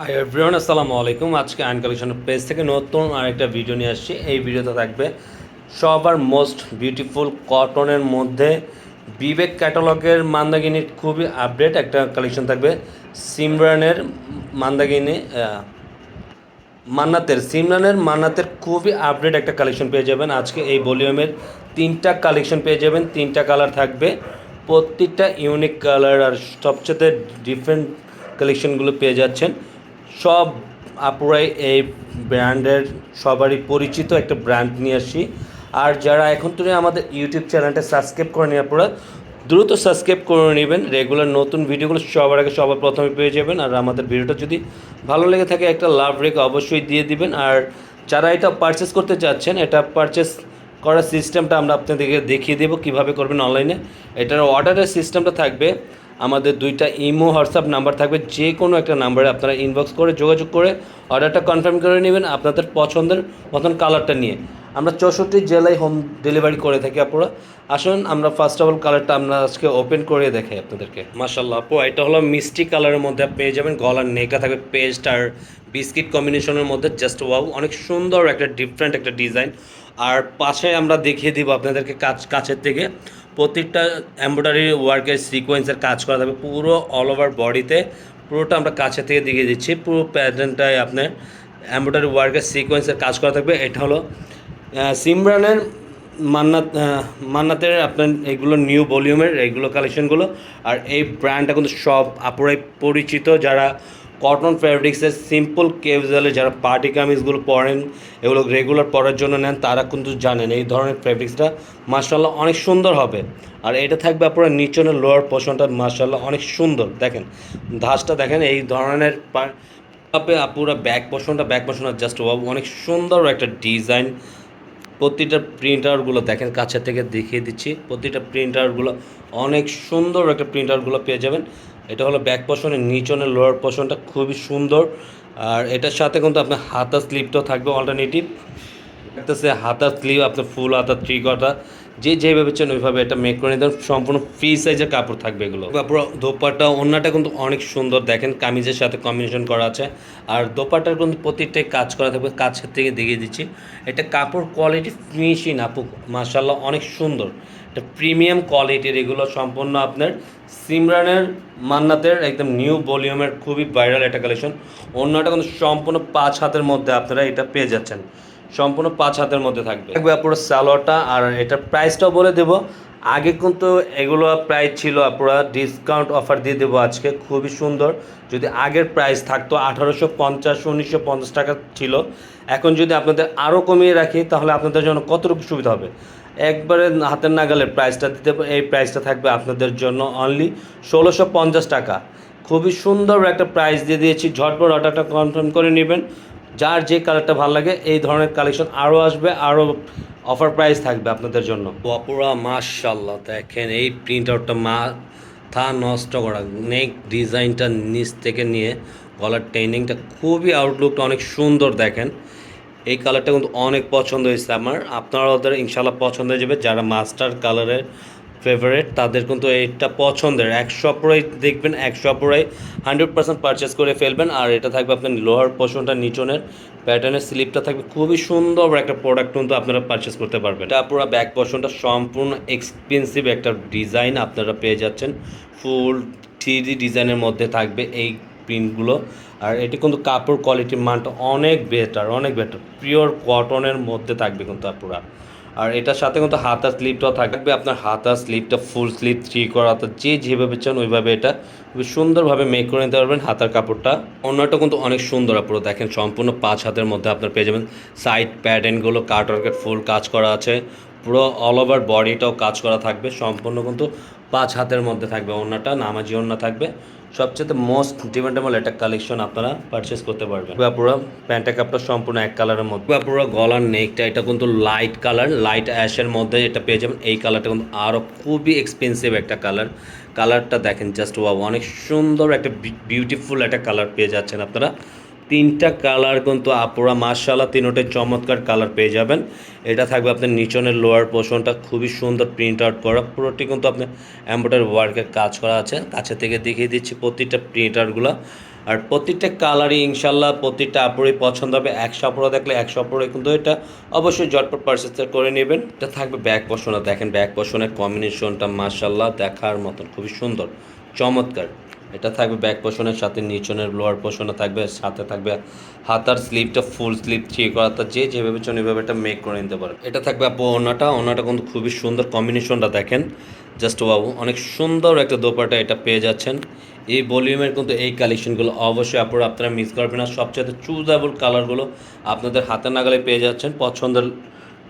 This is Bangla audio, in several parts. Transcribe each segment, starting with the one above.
হাই এভরিওয়ান, আসসালামু আলাইকুম। আজকে আইন কালেকশন পেজ থেকে নতুন আরেকটা ভিডিও নিয়ে আসছি। এই ভিডিওতে থাকবে সবার মোস্ট বিউটিফুল কটনের মধ্যে বিবেক ক্যাটালগের মান্দাগিনির খুবই আপডেট একটা কালেকশন থাকবে। সিমরানের মান্দাগিনি মান্নাতের খুবই আপডেট একটা কালেকশন পেয়ে যাবেন। আজকে এই ভলিউমের তিনটা কালেকশন পেয়ে যাবেন, তিনটা কালার থাকবে, প্রত্যেকটা ইউনিক কালার আর সবচেয়ে ডিফারেন্ট কালেকশনগুলো পেয়ে যাচ্ছেন। সব আপুরাই এই ব্র্যান্ডের সবারই পরিচিত একটা ব্র্যান্ড নিয়ে আসি। আর যারা এখন থেকে আমাদের ইউটিউব চ্যানেলটা সাবস্ক্রাইব করেনি আপনারা দ্রুত সাবস্ক্রাইব করে নেবেন। রেগুলার নতুন ভিডিওগুলো সবার আগে সবার প্রথমে পেয়ে যাবেন। আর আমাদের ভিডিওটা যদি ভালো লেগে থাকে একটা লাভ রেখে অবশ্যই দিয়ে দিবেন। আর যারা এটা পারচেস করতে চাচ্ছেন, এটা পারচেস করার সিস্টেমটা আমরা আপনাদেরকে দেখিয়ে দেবো কীভাবে করবেন অনলাইনে। এটার অর্ডারের সিস্টেমটা থাকবে, আমাদের দুইটা ইমো হোয়াটসঅ্যাপ নাম্বার থাকবে, যে কোনো একটা নাম্বারে আপনারা ইনবক্স করে যোগাযোগ করে অর্ডারটা কনফার্ম করে নেবেন আপনাদের পছন্দের মতন কালারটা নিয়ে। আমরা 64 জেলায় হোম ডেলিভারি করে থাকি। আপনারা আসুন, আমরা ফার্স্ট অফ অল কালারটা আমরা আজকে ওপেন করে দেখাই আপনাদেরকে। মাশাআল্লাহ আপু, এটা হলো মিষ্টি কালারের মধ্যে পেয়ে যাবেন। গলার নেকটা থাকবে পেস্ট আর বিস্কিট কম্বিনেশনের মধ্যে, জাস্ট ওয়াও, অনেক সুন্দর একটা ডিফারেন্ট একটা ডিজাইন। আর পাশে আমরা দেখিয়ে দিব আপনাদেরকে কাছের থেকে প্রত্যেকটা এমব্রয়ডারি ওয়ার্কের সিকোয়েন্সের কাজ করা থাকবে পুরো অল ওভার বডিতে। পুরোটা আমরা কাছে থেকে দেখিয়ে দিচ্ছি। পুরো প্যাটার্নটায় আপনার এমব্রয়ডারি ওয়ার্কের সিকোয়েন্সের কাজ করা থাকবে। এটা হলো সিমরানের মান্নাতের আপনার এগুলো নিউ ভলিউমের এইগুলো কালেকশনগুলো। আর এই ব্র্যান্ডটা কিন্তু সব আপুরাই পরিচিত, যারা কটন ফ্যাব্রিক্সের সিম্পল ক্যাজুয়ালে যারা পার্টি কামিজগুলো পরেন, এগুলো রেগুলার পরার জন্য নেন, তারা কিন্তু জানেন এই ধরনের ফ্যাব্রিক্সটা মাশাআল্লাহ অনেক সুন্দর হবে। আর এটা থাকবে আপনার নিচনের লোয়ার পোর্শনটা মাশাআল্লাহ অনেক সুন্দর, দেখেন ধাঁচটা দেখেন এই ধরনের পুরো ব্যাক পোর্শনটা জাস্ট অনেক সুন্দর একটা ডিজাইন। প্রতিটা প্রিন্টারগুলো দেখেন কাছে থেকে দেখিয়ে দিচ্ছি, প্রতিটা প্রিন্টারগুলো অনেক সুন্দর একটা প্রিন্টারগুলো পেয়ে যাবেন। এটা হলো ব্যাক পোর্শনের, নিচনের লোয়ার পোর্শনটা খুবই সুন্দর। আর এটার সাথে কিন্তু আপনার হাতার স্লিপটাও থাকবে অল্টারনেটিভ, দেখতেছে হাতার স্লিভ আপনার ফুল হাতার থ্রি কটা, যে যেভাবে চান ওইভাবে এটা মেক করে নিতে। সম্পূর্ণ ফ্রি সাইজের কাপড় থাকবে এগুলো। পুরো দোপাট্টা ওড়নাটা কিন্তু অনেক সুন্দর, দেখেন কামিজের সাথে কম্বিনেশন করা আছে। আর দোপাট্টার কিন্তু প্রত্যেকটাই কাজ করা থাকবে, কাছের থেকে দেখিয়ে দিচ্ছি। এটা কাপড় কোয়ালিটি ফিনিশিং আপু মাশাআল্লাহ অনেক সুন্দর, এটা প্রিমিয়াম কোয়ালিটির। এগুলো সম্পূর্ণ আপনার সিমরানের মান্নাতের একদম নিউ ভলিউমের খুবই ভাইরাল একটা কালেকশন। ওড়নাটা কিন্তু সম্পূর্ণ 5 হাতের মধ্যে আপনারা এটা পেয়ে যাচ্ছেন, সম্পূর্ণ 5 হাতের মধ্যে থাকবে পুরো সালোয়ারটা। আর এটার প্রাইসটাও বলে দেবো। আগে কিন্তু এগুলো প্রাইস ছিল আপনারা ডিসকাউন্ট অফার দিয়ে দেবো আজকে, খুবই সুন্দর। যদি আগের প্রাইস থাকতো 1850 1950 টাকা ছিল, এখন যদি আপনাদের আরও কমিয়ে রাখি তাহলে আপনাদের জন্য কতটুকু সুবিধা হবে। একবারে হাতের নাগালের প্রাইসটা দিতে, এই প্রাইসটা থাকবে আপনাদের জন্য অনলি 1650 টাকা। খুবই সুন্দর একটা প্রাইস দিয়ে দিয়েছি, ঝটপট অর্ডারটা কনফার্ম করে নেবেন। যার যে কালারটা ভালো লাগে এই ধরনের কালেকশন আরও আসবে, আরও অফার প্রাইস থাকবে আপনাদের জন্য। অপুরা মাশাআল্লাহ দেখেন এই প্রিন্ট আউটটা মাথা নষ্ট করা, নেক ডিজাইনটা নিচ থেকে নিয়ে গলার ট্রেনিংটা খুবই আউটলুকটা অনেক সুন্দর। দেখেন এই কালারটা কিন্তু অনেক পছন্দ হয়েছে আমার, আপনারা ওদের ইনশাল্লাহ পছন্দ হয়ে যাবে। যারা মাস্টার কালারের ফেভারেট তাদের কিন্তু এইটা পছন্দের, 100 পুরাই দেখবেন, 100 পুরাই 100% পারচেস করে ফেলবেন। আর এটা থাকবে আপনার লোহার পোর্শনটা, নিচনের প্যাটার্নের স্লিপটা থাকবে, খুবই সুন্দর একটা প্রোডাক্ট কিন্তু আপনারা পারচেস করতে পারবেন। এটা পুরো ব্যাক পোর্শনটা সম্পূর্ণ এক্সপেন্সিভ একটা ডিজাইন আপনারা পেয়ে যাচ্ছেন, ফুল 3D ডিজাইনের মধ্যে থাকবে এই প্রিন্টগুলো। আর এটি কিন্তু কাপড় কোয়ালিটির মানটা অনেক বেটার, অনেক বেটার, পিওর কটনের মধ্যে থাকবে কিন্তু আপনারা। আর এটার সাথে কিন্তু হাতার স্লিপটাও থাকবে, আপনার হাতার স্লিপটা ফুল স্লিপ 3 করা, যে যেভাবে চান ওইভাবে এটা খুবই সুন্দরভাবে মেক করে নিতে পারবেন। হাতার কাপড়টা অন্যটা কিন্তু অনেক সুন্দর, আপনারা দেখেন সম্পূর্ণ 5 হাতের মধ্যে আপনার পেয়ে যাবেন। সাইড প্যাটার্নগুলো কাটওয়ার্কের ফুল কাজ করা আছে, পুরো অল ওভার বডিটাও কাজ করা থাকবে, সম্পূর্ণ কিন্তু 5 হাতের মধ্যে থাকবে। ওড়নাটা নামাজি ওড়না থাকবে, সবচেয়ে মোস্ট ডিমান্ডেবল একটা কালেকশন আপনারা পারচেস করতে পারবেন। পুরো প্যান্টের কাপড়টা সম্পূর্ণ এক কালারের মধ্যে, পুরো গলার নেকটা এটা কিন্তু লাইট কালার, লাইট অ্যাশের মধ্যে এটা পেয়ে যাবেন। এই কালারটা কিন্তু আরও খুবই এক্সপেন্সিভ একটা কালার। কালারটা দেখেন জাস্ট ওয়াও, অনেক সুন্দর একটা বিউটিফুল একটা কালার পেয়ে যাচ্ছেন আপনারা। তিনটা কালার কিন্তু আপুরা মাশাআল্লাহ তিনটাই চমৎকার কালার পেয়ে যাবেন। এটা থাকবে আপনার নিচনের লোয়ার পোর্শনটা খুবই সুন্দর প্রিন্ট আউট করা, পুরোটি কিন্তু আপনার এমব্রয়ডারি ওয়ার্কের কাজ করা আছে। কাছে থেকে দেখিয়ে দিচ্ছি প্রতিটা প্রিন্ট আউটগুলো। আর প্রত্যেকটা কালারই ইনশাল্লাহ প্রত্যেকটা আপুরই পছন্দ হবে। 100 আপুরা দেখলে 100 আপুরাই কিন্তু এটা অবশ্যই ঝটপট পারচেস করে নেবেন। এটা থাকবে ব্যাক পশনে, দেখেন ব্যাক পশনের কম্বিনেশনটা মাশাল্লাহ দেখার মতন, খুবই সুন্দর, চমৎকার। এটা থাকবে ব্যাক পোর্শনের সাথে নিচনের লোয়ার পোর্শনে থাকবে, সাথে থাকবে হাতার স্লিভটা ফুল স্লিভ থ্রি করা, তা যে যেভাবে চান ওইভাবে এটা মেক করে নিতে পারেন। এটা থাকবে আপু ওনাটা কিন্তু খুবই সুন্দর, কম্বিনেশনটা দেখেন জাস্ট বাবু, অনেক সুন্দর একটা দোপাটা এটা পেয়ে যাচ্ছেন। এই ভলিউমের কিন্তু এই কালেকশনগুলো অবশ্যই আপনারা মিস করবেন না। সবচেয়ে চুজেবল কালারগুলো আপনাদের হাতে নাগালে পেয়ে যাচ্ছেন পছন্দের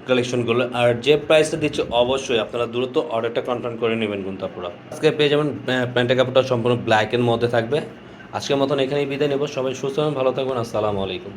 কালেকশনগুলো। আর যে প্রাইসটা দিচ্ছে অবশ্যই আপনারা দ্রুত অর্ডারটা কনফার্ম করে নেবেন কিন্তু আপনারা। আজকে পেয়ে যাবেন প্যান্টের কাপড়টা সম্পূর্ণ ব্ল্যাকের মধ্যে থাকবে। আজকের মতন এখানেই বিদায় নেব। সবাই সুস্থ এবং ভালো থাকবেন। আসসালামু আলাইকুম।